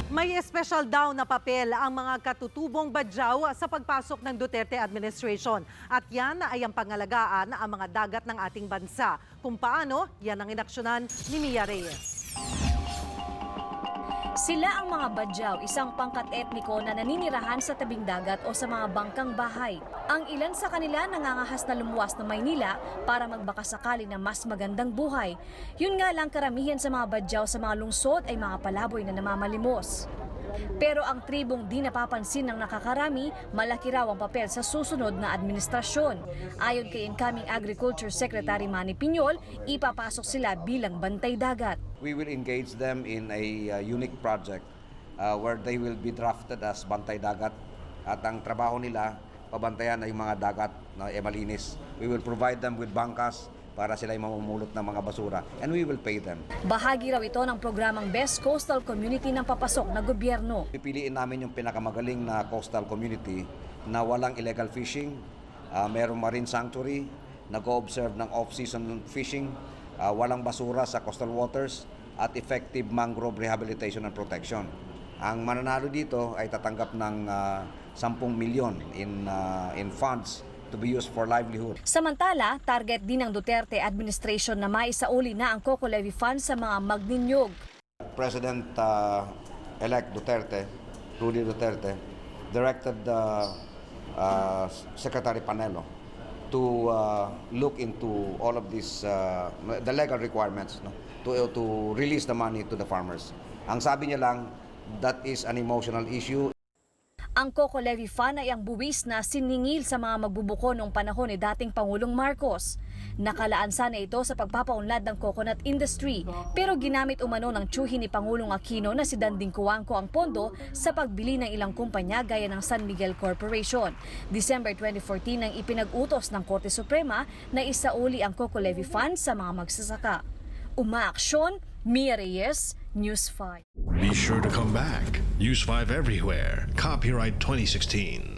May espesyal daw na papel ang mga katutubong badyaw sa pagpasok ng Duterte administration. At yan ay ang pangalagaan ang mga dagat ng ating bansa. Kung paano, yan ang inaksyonan ni Mia Reyes. Sila ang mga badyaw, isang pangkat etniko na naninirahan sa tabing dagat o sa mga bangkang bahay. Ang ilan sa kanila nangangahas na lumuwas ng Maynila para magbakasakali ng mas magandang buhay. Yun nga lang, karamihan sa mga badyaw sa mga lungsod ay mga palaboy na namamalimos. Pero ang tribong di napapansin ng nakakarami, malaki raw ang papel sa susunod na administrasyon. Ayon kay incoming Agriculture Secretary Manny Piñol, ipapasok sila bilang bantay dagat. We will engage them in a unique project where they will be drafted as bantay dagat. At ang trabaho nila, pabantayan ay yung mga dagat na malinis. We will provide them with bangkas para sila ay mamumulot ng mga basura, and we will pay them. Bahagi raw ito ng programang Best Coastal Community ng papasok na gobyerno. Pipiliin namin yung pinakamagaling na coastal community na walang illegal fishing, mayroong marine sanctuary, nag-o-observe ng off-season fishing, walang basura sa coastal waters, at effective mangrove rehabilitation and protection. Ang mananalo dito ay tatanggap ng 10 milyon in funds to be used for livelihood. Samantala, target din ng Duterte administration na maisauli na ang Coco Levy Fund sa mga magninyog. President-elect Duterte, Rudy Duterte, directed Secretary Panelo to look into all of these, the legal requirements, no, to release the money to the farmers. Ang sabi niya lang, that is an emotional issue. Ang Coco Levy Fund ay ang buwis na siningil sa mga magbubuko noong panahon ni dating Pangulong Marcos. Nakalaan sana ito sa pagpapaunlad ng coconut industry, pero ginamit umano ng tiyuhin ni Pangulong Aquino na si Danding Cuangco ang pondo sa pagbili ng ilang kumpanya gaya ng San Miguel Corporation. December 2014 nang ipinag-utos ng Korte Suprema na isauli ang Coco Levy Fund sa mga magsasaka. Umaaksyon, Mia Reyes, News 5. Be sure to come back. Use 5 everywhere. Copyright 2016.